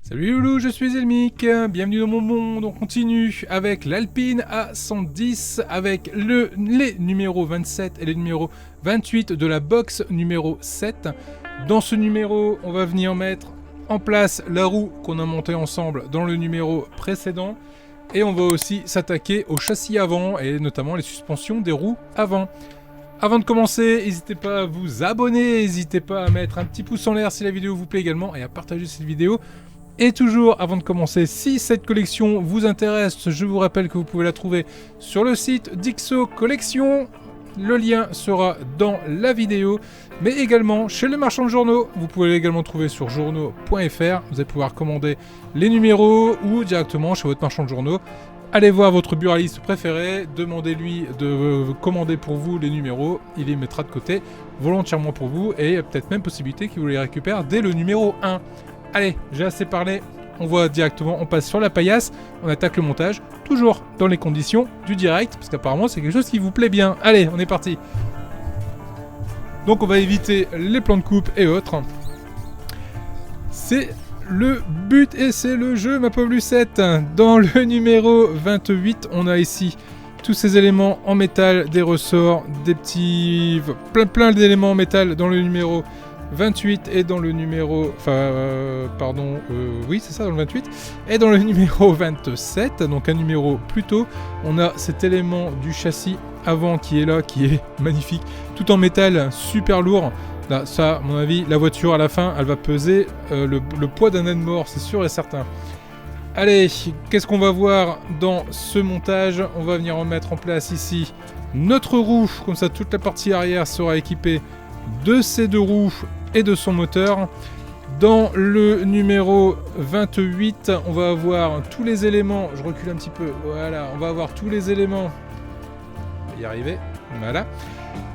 Salut Loulou, je suis Elmic, bienvenue dans mon monde, on continue avec l'Alpine A110 avec les numéros 27 et les numéros 28 de la box numéro 7. Dans ce numéro, on va venir mettre en place la roue qu'on a montée ensemble dans le numéro précédent et on va aussi s'attaquer au châssis avant et notamment les suspensions des roues avant. Avant de commencer, n'hésitez pas à vous abonner, n'hésitez pas à mettre un petit pouce en l'air si la vidéo vous plaît également et à partager cette vidéo. Et toujours, avant de commencer, si cette collection vous intéresse, je vous rappelle que vous pouvez la trouver sur le site d'Ixo Collection. Le lien sera dans la vidéo, mais également chez le marchand de journaux. Vous pouvez l'également trouver sur journaux.fr. Vous allez pouvoir commander les numéros ou directement chez votre marchand de journaux. Allez voir votre buraliste préféré, demandez-lui de commander pour vous les numéros, il les mettra de côté volontairement pour vous et peut-être même possibilité qu'il vous les récupère dès le numéro 1. Allez, j'ai assez parlé, on voit directement, on passe sur la paillasse, on attaque le montage, toujours dans les conditions du direct, parce qu'apparemment c'est quelque chose qui vous plaît bien. Allez, on est parti. Donc on va éviter les plans de coupe et autres. C'est le but et c'est le jeu, ma pauvre Lucette. Dans le numéro 28, on a ici tous ces éléments en métal, des ressorts, des petits... plein d'éléments en métal dans le numéro 28 et dans le numéro... oui, c'est ça, dans le 28. Et dans le numéro 27, donc un numéro plus tôt, on a cet élément du châssis avant qui est là, qui est magnifique. Tout en métal, super lourd. Là, ça, à mon avis, la voiture, à la fin, elle va peser le poids d'un âne mort, c'est sûr et certain. Allez, qu'est-ce qu'on va voir dans ce montage? On va venir en mettre en place ici notre roue. Comme ça, toute la partie arrière sera équipée de ces deux roues et de son moteur. Dans le numéro 28, on va avoir tous les éléments, je recule un petit peu, voilà, on va avoir tous les éléments, on va y arriver, voilà,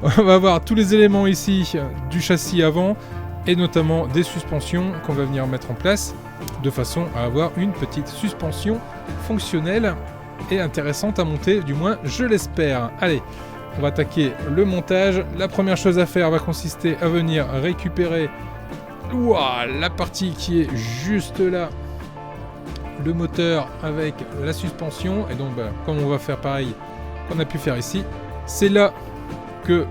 on va avoir tous les éléments ici du châssis avant et notamment des suspensions qu'on va venir mettre en place de façon à avoir une petite suspension fonctionnelle et intéressante à monter, du moins je l'espère. Allez, on va attaquer le montage. La première chose à faire va consister à venir récupérer la partie qui est juste là, le moteur avec la suspension. Et donc, comme on va faire pareil qu'on a pu faire ici, c'est là que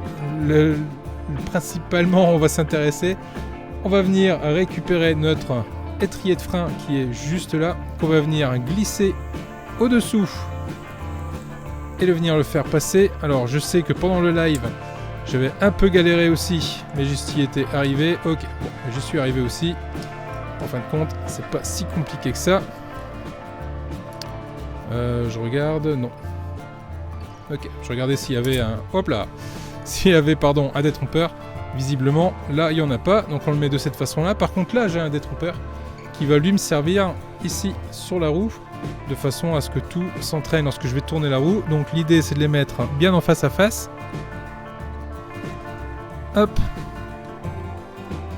principalement on va s'intéresser. On va venir récupérer notre étrier de frein qui est juste là, qu'on va venir glisser au-dessous et de venir le faire passer. Alors je sais que pendant le live j'avais un peu galéré aussi, mais j'y étais arrivé. Ok, bon, j'y suis arrivé aussi. En fin de compte, c'est pas si compliqué que ça. Je regarde, non. Ok, je regardais s'il y avait un... Hop là. S'il y avait, pardon, un détrompeur. Visiblement, là, il n'y en a pas, donc on le met de cette façon-là. Par contre, là, j'ai un détrompeur qui va lui me servir ici sur la roue, de façon à ce que tout s'entraîne lorsque je vais tourner la roue. Donc l'idée c'est de les mettre bien en face à face. Hop.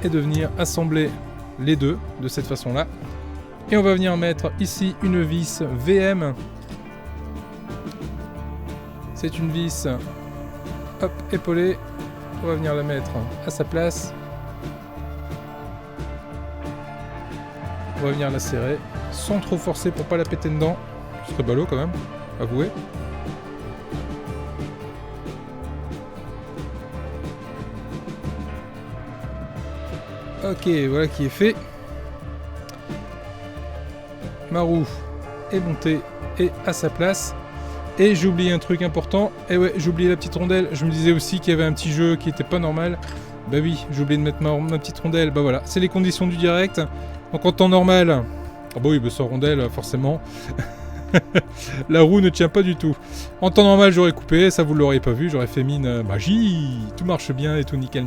Et de venir assembler les deux de cette façon là. Et on va venir mettre ici une vis VM. C'est une vis hop, épaulée. On va venir la mettre à sa place. On va venir la serrer sans trop forcer pour pas la péter dedans. Ce serait ballot quand même, avouez. Ok, voilà qui est fait. Ma roue est montée et à sa place. Et j'ai oublié un truc important. Et ouais, j'ai oublié la petite rondelle. Je me disais aussi qu'il y avait un petit jeu qui était pas normal. Bah oui, j'ai oublié de mettre ma petite rondelle. Bah voilà, c'est les conditions du direct. Donc en temps normal... Ah bah oui, bah sans rondelle, forcément. La roue ne tient pas du tout. En temps normal, j'aurais coupé, ça vous l'auriez pas vu, j'aurais fait mine magie, tout marche bien et tout nickel.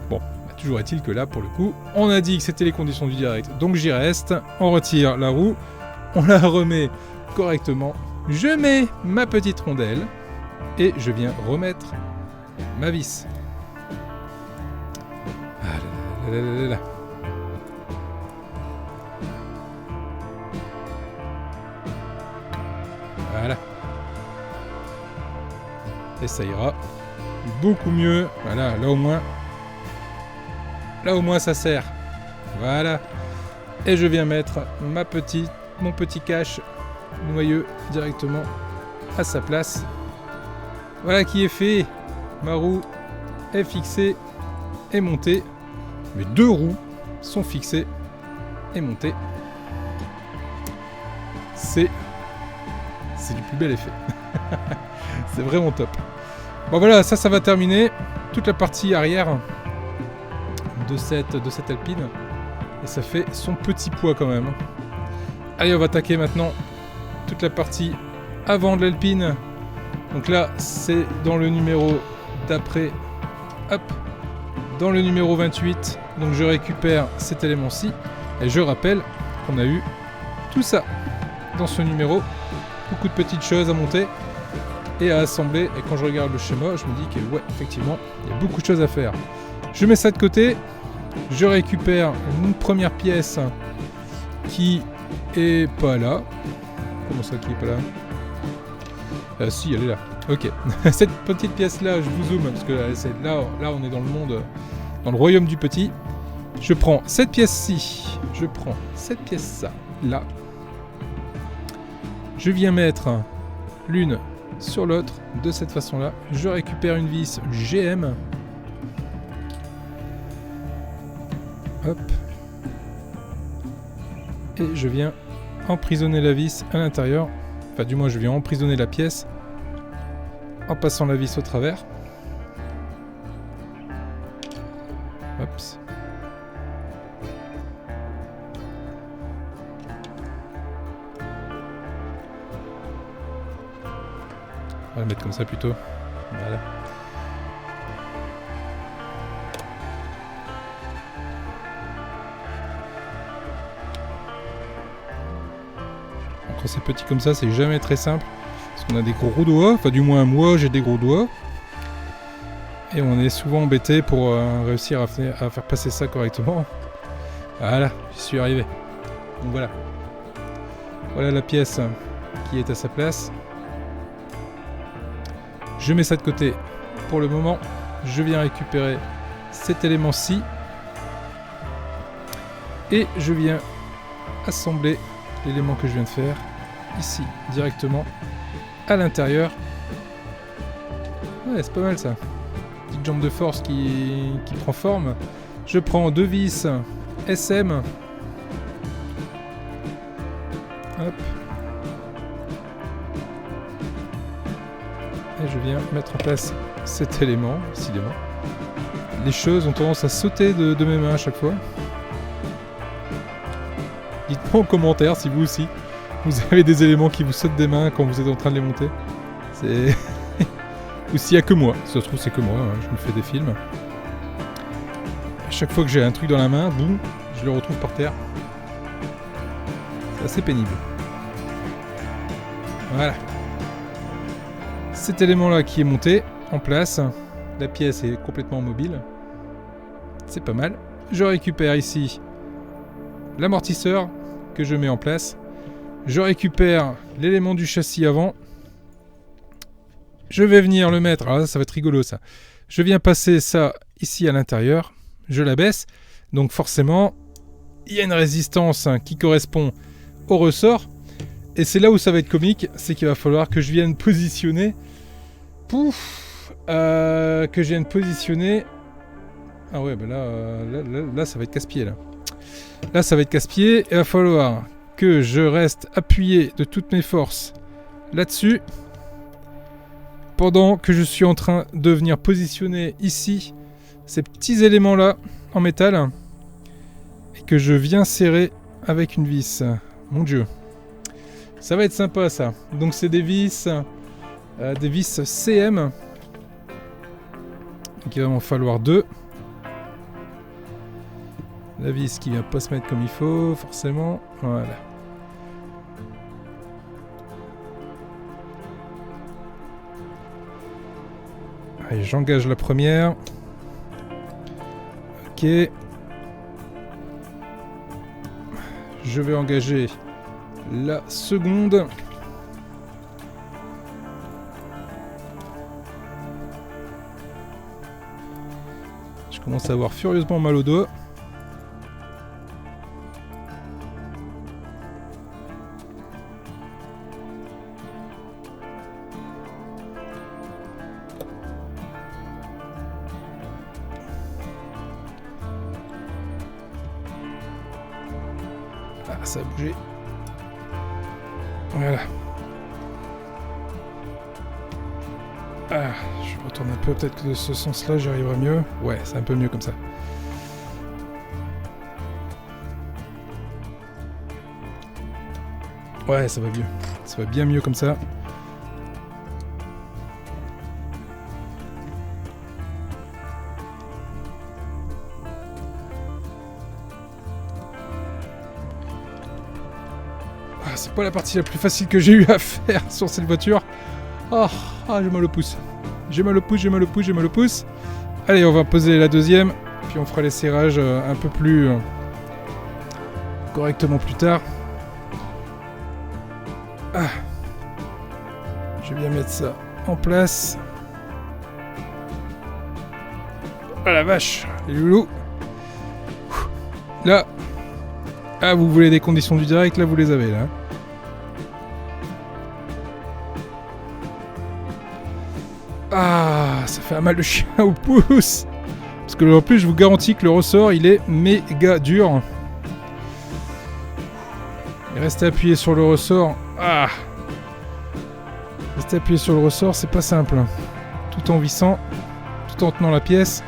Bon, bah, toujours est-il que là, pour le coup, on a dit que c'était les conditions du direct, donc j'y reste. On retire la roue, on la remet correctement. Je mets ma petite rondelle et je viens remettre ma vis. Ah là là là là là. Voilà. Et ça ira beaucoup mieux. Voilà, là au moins ça sert. Voilà. Et je viens mettre mon petit cache noyeux directement à sa place. Voilà qui est fait. Ma roue est fixée et montée. Mes 2 roues sont fixées et montées. C'est du plus bel effet. C'est vraiment top. Bon voilà, ça va terminer toute la partie arrière de cette Alpine. Et ça fait son petit poids quand même. Allez, on va attaquer maintenant toute la partie avant de l'Alpine. Donc là, c'est dans le numéro d'après. Hop, dans le numéro 28. Donc je récupère cet élément-ci. Et je rappelle qu'on a eu tout ça dans ce numéro. Beaucoup de petites choses à monter et à assembler. Et quand je regarde le schéma, je me dis que ouais, effectivement, il y a beaucoup de choses à faire. Je mets ça de côté. Je récupère une première pièce qui est pas là. Comment ça qui est pas là? Si, elle est là. Ok. Cette petite pièce là, je vous zoome parce que là on est dans le monde, dans le royaume du petit. Je prends cette pièce-ci. Je prends cette pièce là. Je viens mettre l'une sur l'autre de cette façon-là. Je récupère une vis GM. Hop. Et je viens emprisonner la vis à l'intérieur. Enfin, du moins, je viens emprisonner la pièce en passant la vis au travers. Hop. On va le mettre comme ça plutôt. Voilà. Quand c'est petit comme ça, c'est jamais très simple. Parce qu'on a des gros doigts. Enfin, du moins, moi, j'ai des gros doigts. Et on est souvent embêté pour réussir à faire passer ça correctement. Voilà, j'y suis arrivé. Donc voilà. Voilà la pièce qui est à sa place. Je mets ça de côté pour le moment. Je viens récupérer cet élément-ci. Et je viens assembler l'élément que je viens de faire ici, directement à l'intérieur. Ouais, c'est pas mal ça. Petite jambe de force qui prend forme. Je prends 2 vis SM. Hop. Et je viens mettre en place cet élément, décidément. Les choses ont tendance à sauter de mes mains à chaque fois. Dites-moi en commentaire si vous aussi, vous avez des éléments qui vous sautent des mains quand vous êtes en train de les monter. C'est... Ou s'il n'y a que moi. Si ça se trouve, c'est que moi, hein, je me fais des films. À chaque fois que j'ai un truc dans la main, boum, je le retrouve par terre. C'est assez pénible. Voilà. Cet élément-là qui est monté en place. La pièce est complètement mobile. C'est pas mal. Je récupère ici l'amortisseur que je mets en place. Je récupère l'élément du châssis avant. Je vais venir le mettre. Alors là, ça va être rigolo ça. Je viens passer ça ici à l'intérieur. Je l'abaisse. Donc forcément, il y a une résistance qui correspond au ressort. Et c'est là où ça va être comique. C'est qu'il va falloir que je vienne positionner. Que je vienne positionner. Ah ouais, bah là, ça va être casse-pied là. Là, ça va être casse-pied. Il va falloir que je reste appuyé de toutes mes forces là-dessus. Pendant que je suis en train de venir positionner ici ces petits éléments-là en métal. Et que je viens serrer avec une vis. Mon Dieu. Ça va être sympa ça. Donc c'est des vis CM. Donc il va m'en falloir 2. La vis qui vient pas se mettre comme il faut, forcément. Voilà. Allez, j'engage la première. Ok. Je vais engager la seconde. Je commence à avoir furieusement mal au doigt. Ah, ça a bougé. Voilà. Ah, je retourne un peu, peut-être que de ce sens-là, j'y arriverai mieux. Ouais, c'est un peu mieux comme ça. Ouais, ça va mieux. Ça va bien mieux comme ça. Ah, c'est pas la partie la plus facile que j'ai eu à faire sur cette voiture. Oh, ah, j'ai mal au pouce. J'ai mal au pouce, j'ai mal au pouce, j'ai mal au pouce. Allez, on va poser la deuxième. Puis on fera les serrages un peu plus correctement plus tard. Ah. Je vais bien mettre ça en place. Ah la vache, les loulous. Là. Ah, vous voulez des conditions du direct, là vous les avez là. Ah, ça fait un mal de chien au pouce. Parce que en plus, je vous garantis que le ressort, il est méga dur. Et rester appuyé sur le ressort. Ah. Rester appuyé sur le ressort, c'est pas simple. Tout en vissant, tout en tenant la pièce.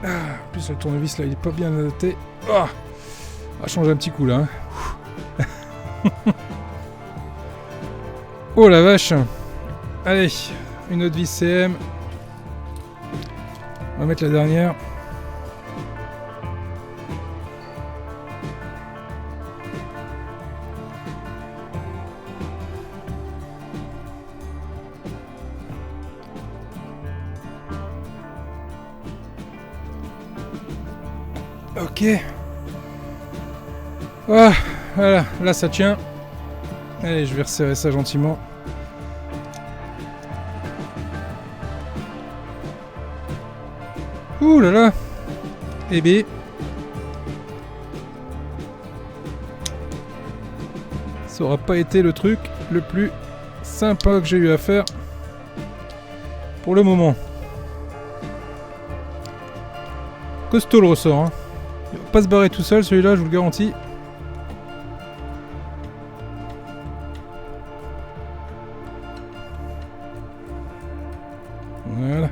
Ah, en plus, le tournevis là, il est pas bien adapté. Ah, on va changer un petit coup là. Hein. Oh la vache. Allez, une autre vis CM. On va mettre la dernière. Ok. Ah, voilà, là ça tient. Allez, je vais resserrer ça gentiment. Ouh là là. Eh bien. Ça aura pas été le truc le plus sympa que j'ai eu à faire pour le moment. Costaud le ressort, hein. Il va pas se barrer tout seul celui-là, je vous le garantis. Voilà.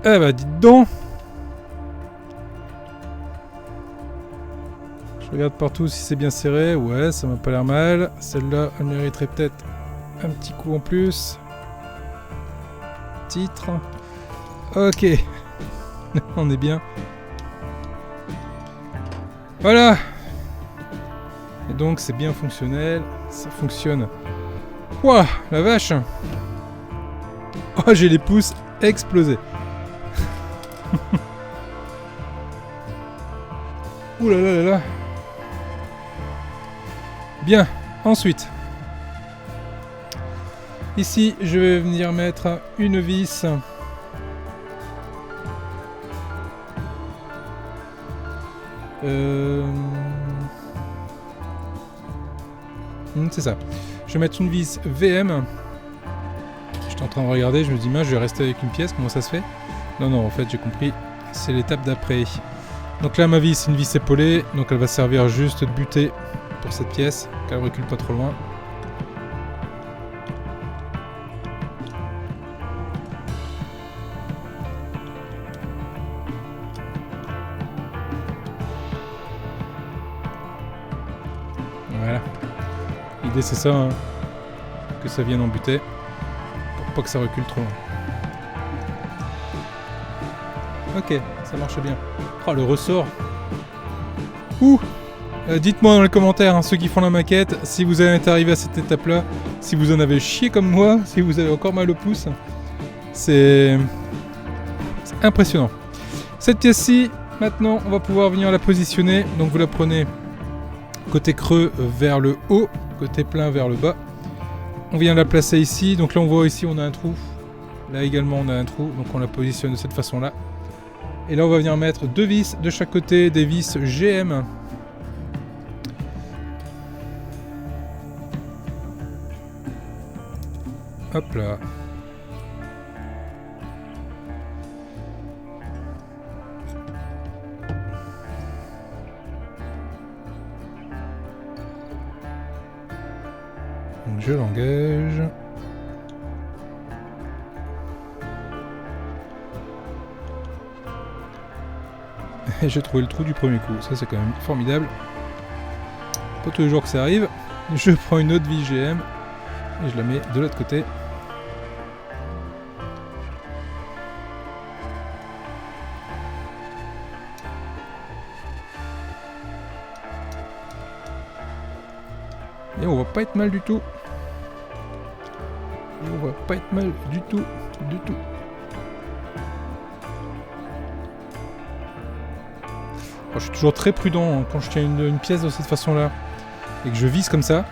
Eh bah dites donc. Je regarde partout si c'est bien serré. Ouais, ça m'a pas l'air mal. Celle-là, elle mériterait peut-être un petit coup en plus. Titre. Ok. On est bien. Voilà. Et donc c'est bien fonctionnel. Ça fonctionne. Ouah, la vache. Oh, j'ai les pouces explosés. Ouh là là là là. Bien, ensuite. Ici, je vais venir mettre une vis. C'est ça. Je vais mettre une vis VM. J'étais en train de regarder, je me dis, mince, je vais rester avec une pièce, comment ça se fait? Non, non, en fait, j'ai compris. C'est l'étape d'après. Donc là, ma vis, c'est une vis épaulée. Donc elle va servir juste de butée pour cette pièce, qu'elle recule pas trop loin. Voilà. L'idée, c'est ça, hein, que ça vienne en butée, pour pas que ça recule trop loin. Ok, ça marche bien. Oh, le ressort. Ouh. Dites-moi dans les commentaires, hein, ceux qui font la maquette, si vous en êtes arrivé à cette étape-là, si vous en avez chié comme moi, si vous avez encore mal au pouce. C'est impressionnant. Cette pièce-ci, maintenant, on va pouvoir venir la positionner. Donc vous la prenez côté creux vers le haut, côté plein vers le bas. On vient la placer ici. Donc là, on voit ici, on a un trou. Là également, on a un trou. Donc on la positionne de cette façon-là. Et là, on va venir mettre deux vis de chaque côté, des vis GM. Hop là. Je l'engage. Et j'ai trouvé le trou du premier coup. Ça, c'est quand même formidable. Pas tous les jours que ça arrive. Je prends une autre VGM et je la mets de l'autre côté. Et on va pas être mal du tout. Et on va pas être mal du tout. Du tout. Alors, je suis toujours très prudent hein, quand je tiens une pièce de cette façon-là et que je vise comme ça.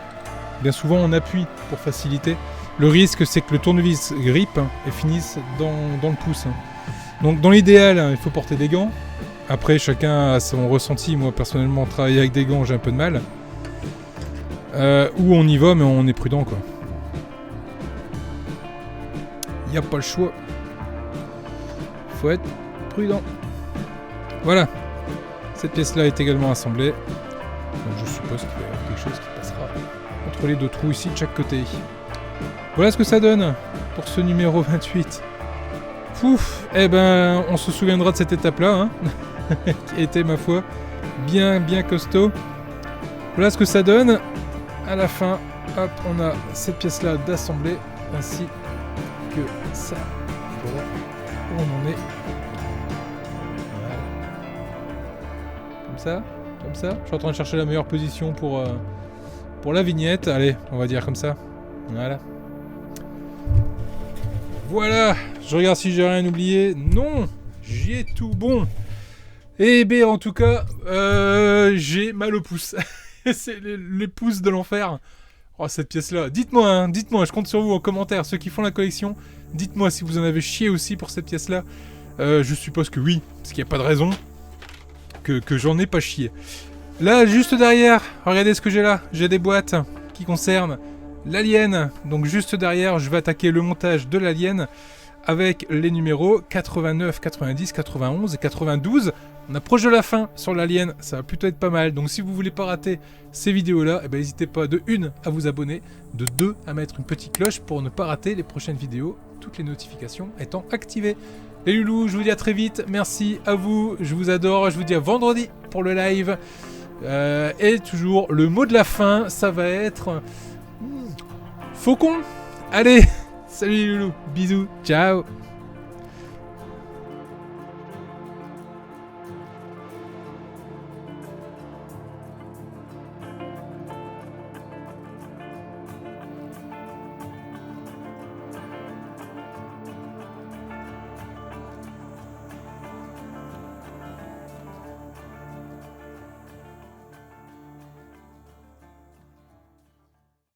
Bien souvent, on appuie pour faciliter. Le risque, c'est que le tournevis grippe hein, et finisse dans le pouce. Hein. Donc, dans l'idéal, hein, il faut porter des gants. Après, chacun a son ressenti. Moi, personnellement, travailler avec des gants, j'ai un peu de mal. Où on y va, mais on est prudent, quoi. Il n'y a pas le choix. Faut être prudent. Voilà. Cette pièce-là est également assemblée. Donc, je suppose qu'il va y avoir quelque chose qui passera entre les deux trous ici de chaque côté. Voilà ce que ça donne pour ce numéro 28. Pouf. Eh ben, on se souviendra de cette étape-là, hein, qui était, ma foi, bien costaud. Voilà ce que ça donne. À la fin, hop, on a cette pièce-là d'assemblée, ainsi que ça. Voilà où on en est. Voilà. Comme ça. Je suis en train de chercher la meilleure position pour la vignette. Allez, on va dire comme ça. Voilà. Voilà. Je regarde si j'ai rien oublié. Non, j'y ai tout bon. Et bien, en tout cas, j'ai mal au pouce. C'est les pouces de l'enfer. Oh, cette pièce-là. Dites-moi, hein, je compte sur vous en commentaire, ceux qui font la collection. Dites-moi si vous en avez chié aussi pour cette pièce-là. Je suppose que oui, parce qu'il n'y a pas de raison que j'en ai pas chié. Là, juste derrière, regardez ce que j'ai là. J'ai des boîtes qui concernent l'Alien. Donc juste derrière, je vais attaquer le montage de l'Alien avec les numéros 89, 90, 91 et 92. On approche de la fin sur l'Alien, ça va plutôt être pas mal. Donc si vous voulez pas rater ces vidéos-là, eh ben, n'hésitez pas de 1 à vous abonner, de 2 à mettre une petite cloche pour ne pas rater les prochaines vidéos, toutes les notifications étant activées. Les loulous, je vous dis à très vite, merci à vous, je vous adore, je vous dis à vendredi pour le live. Et toujours, le mot de la fin, ça va être... Faucon. Allez, salut les loulous, bisous, ciao.